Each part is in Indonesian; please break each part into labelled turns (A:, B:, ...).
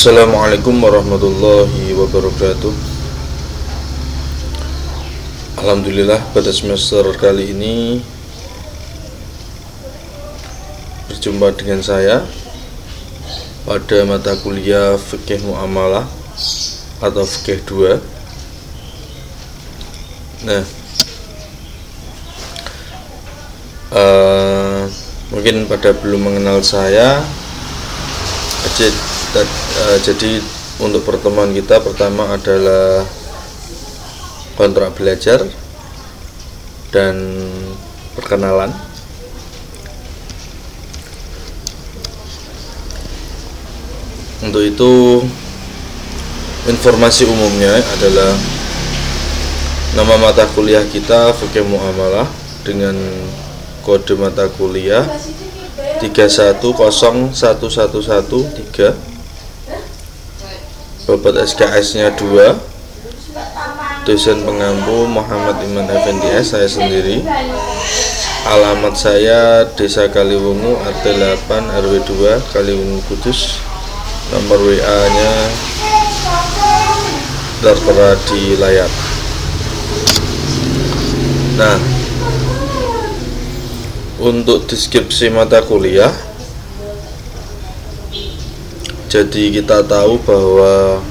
A: Assalamualaikum warahmatullahi wabarakatuh. Alhamdulillah pada semester kali ini berjumpa dengan saya pada mata kuliah Fikih Muamalah atau Fikih 2. Nah, mungkin pada belum mengenal saya, jadi untuk pertemuan kita pertama adalah kontrak belajar dan perkenalan. Untuk itu, informasi umumnya adalah nama mata kuliah kita Fikih Muamalah dengan kode mata kuliah 31011113, bobot SKS-nya 2, dosen pengampu Muhammad Iman Effendi S, saya sendiri. Alamat saya Desa Kaliwungu, RT 8 RW 2 Kaliwungu Kudus. Nomor WA-nya tertera di layar. Nah, untuk deskripsi mata kuliah, jadi kita tahu bahwa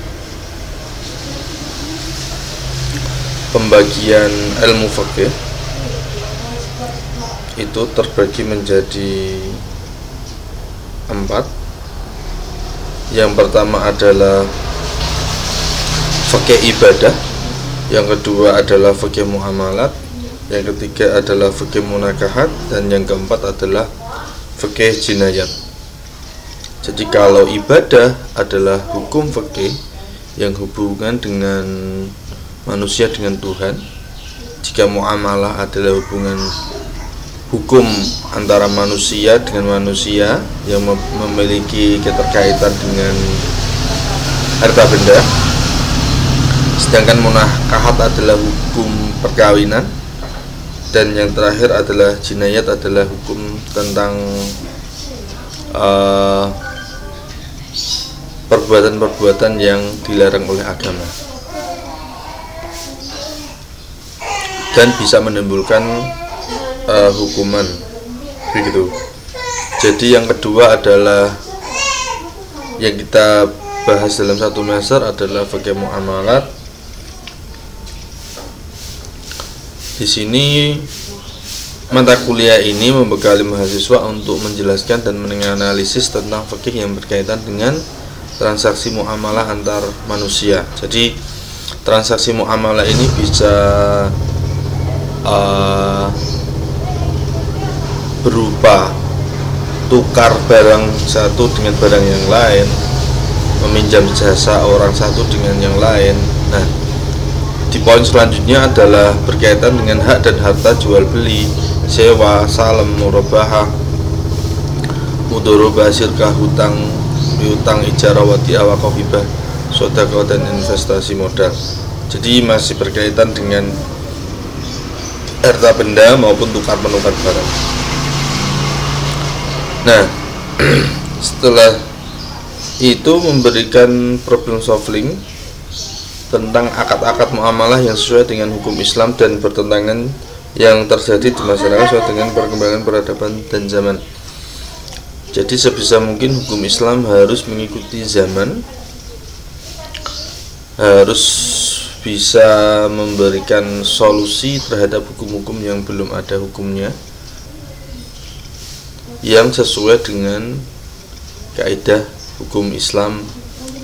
A: pembagian ilmu fikih itu terbagi menjadi 4. Yang pertama adalah fikih ibadah, yang kedua adalah fikih muamalat, yang ketiga adalah fikih munakahat, dan yang keempat adalah fikih jinayat. Jadi kalau ibadah adalah hukum fikih yang hubungan dengan manusia dengan Tuhan, jika muamalah adalah hukum antara manusia dengan manusia yang memiliki keterkaitan dengan harta benda, sedangkan munakahat adalah hukum perkawinan, dan yang terakhir adalah jinayat adalah hukum tentang perbuatan-perbuatan yang dilarang oleh agama dan bisa menimbulkan hukuman, begitu. Jadi yang kedua adalah yang kita bahas dalam satu semester adalah fikih muamalat. Di sini mata kuliah ini membekali mahasiswa untuk menjelaskan dan menganalisis tentang fikih yang berkaitan dengan transaksi muamalah antar manusia. Jadi transaksi muamalah ini bisa berupa tukar barang satu dengan barang yang lain, meminjam jasa orang satu dengan yang lain. Nah, di poin selanjutnya adalah berkaitan dengan hak dan harta jual beli, sewa, salam, murabahah, mudharabah, syirkah, hutang, piutang, ijarah, wadi'ah, wakaf, hibah, sedekah, dan investasi modal. Jadi masih berkaitan dengan harta benda maupun tukar menukar barang. Nah, setelah itu memberikan problem solving tentang akad-akad muamalah yang sesuai dengan hukum Islam dan bertentangan yang terjadi di masyarakat sesuai dengan perkembangan peradaban dan zaman. Jadi sebisa mungkin hukum Islam harus mengikuti zaman, harus bisa memberikan solusi terhadap hukum-hukum yang belum ada hukumnya, yang sesuai dengan kaidah hukum Islam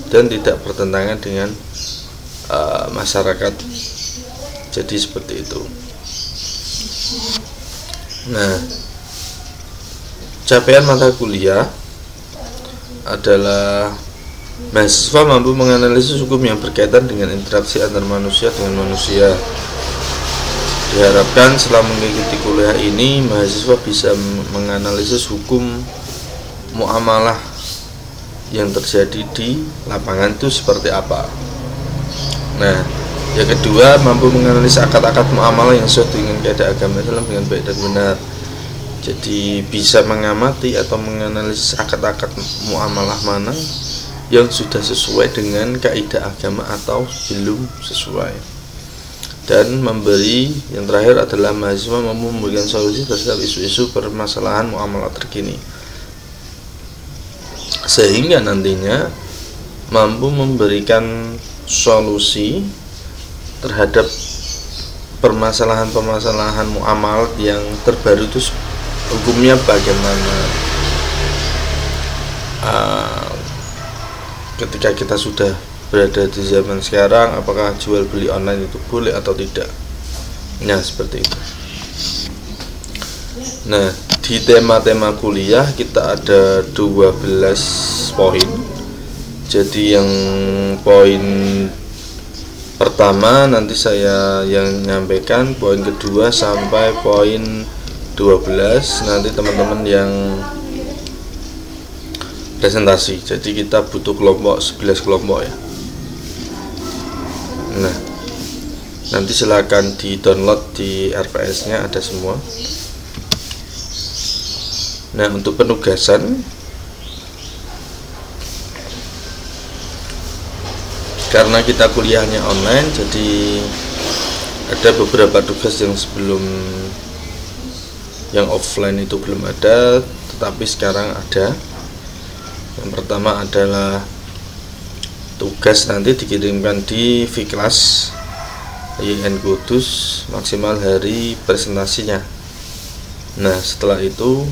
A: dan tidak bertentangan dengan masyarakat. Jadi seperti itu. Nah, capaian mata kuliah adalah mahasiswa mampu menganalisis hukum yang berkaitan dengan interaksi antar manusia dengan manusia. Diharapkan selama mengikuti kuliah ini, mahasiswa bisa menganalisis hukum muamalah yang terjadi di lapangan itu seperti apa. Nah, yang kedua, mampu menganalisis akad-akad muamalah yang sesuai dengan kaidah agama Islam dengan baik dan benar. Jadi bisa mengamati atau menganalisis akad-akad muamalah mana yang sudah sesuai dengan kaidah agama atau belum sesuai. Dan yang terakhir adalah mahasiswa mampu memberikan solusi terhadap isu-isu permasalahan muamalah terkini, sehingga nantinya mampu memberikan solusi terhadap permasalahan-permasalahan muamalah yang terbaru itu hukumnya bagaimana. Ketika kita sudah berada di zaman sekarang, apakah jual beli online itu boleh atau tidak? Nah, seperti itu. Nah, di tema-tema kuliah kita ada 12 poin. Jadi yang poin pertama nanti saya yang nyampaikan, poin kedua sampai poin 12 nanti teman-teman yang presentasi. Jadi kita butuh kelompok 11 kelompok ya. Nah, nanti silakan di download di RPS nya ada semua. Nah, untuk penugasan, karena kita kuliahnya online, jadi ada beberapa tugas yang sebelum yang offline itu belum ada, tetapi sekarang ada. Yang pertama adalah tugas nanti dikirimkan di V-Class IAIN Kudus maksimal hari presentasinya. Nah, setelah itu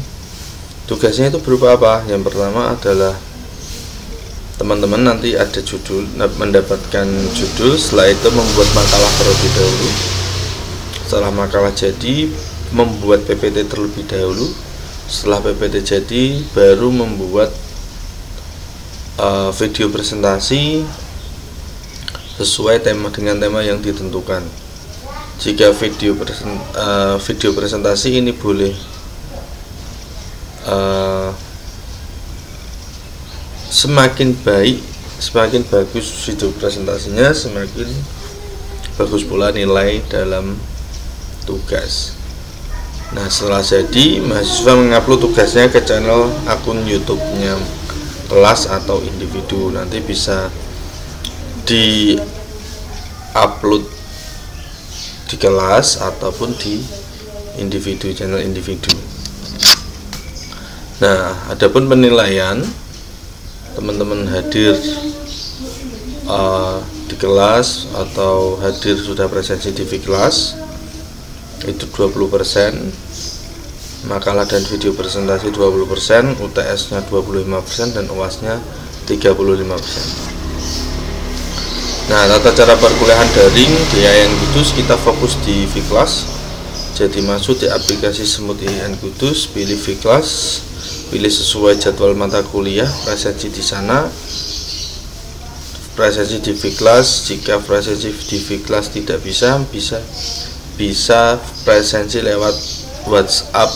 A: tugasnya itu berupa apa? Yang pertama adalah teman-teman nanti ada judul, mendapatkan judul, setelah itu membuat makalah terlebih dahulu. Setelah makalah jadi, membuat PPT terlebih dahulu. Setelah PPT jadi, baru membuat video presentasi sesuai dengan tema yang ditentukan. Jika video presentasi ini boleh semakin bagus video presentasinya, semakin bagus pula nilai dalam tugas. Nah, setelah jadi, mahasiswa mengupload tugasnya ke channel akun YouTube-nya kelas atau individu. Nanti bisa di-upload di kelas ataupun di individu, channel individu. Nah, adapun penilaian, teman-teman hadir di kelas atau hadir sudah presensi di kelas itu 20%, makalah dan video presentasi 20%, UTS-nya 25% dan UAS-nya 35%. Nah, tata cara perkuliahan daring di IAIN Kudus kita fokus di V-Class. Jadi masuk di aplikasi Semut IAIN Kudus, pilih V-Class, pilih sesuai jadwal mata kuliah, presensi di sana, presensi di V-Class. Jika presensi di V-Class tidak bisa presensi lewat WhatsApp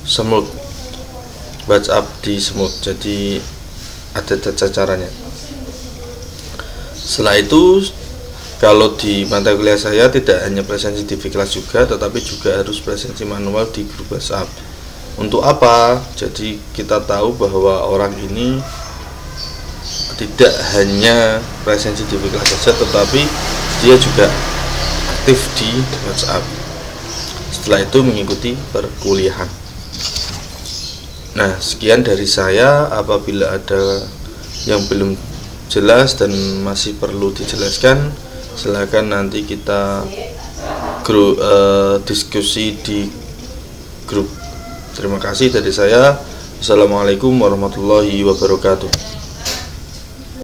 A: Semut, WhatsApp di Semut. Jadi ada tata caranya. Setelah itu, kalau di mata kuliah saya tidak hanya presensi di V-Class juga, tetapi juga harus presensi manual di grup WhatsApp. Untuk apa? Jadi kita tahu bahwa orang ini tidak hanya presensi di V-Class saja, tetapi dia juga aktif di WhatsApp. Setelah itu mengikuti perkuliahan. Nah, sekian dari saya. Apabila ada yang belum jelas dan masih perlu dijelaskan, silakan nanti kita diskusi di grup. Terima kasih dari saya. Assalamualaikum warahmatullahi wabarakatuh.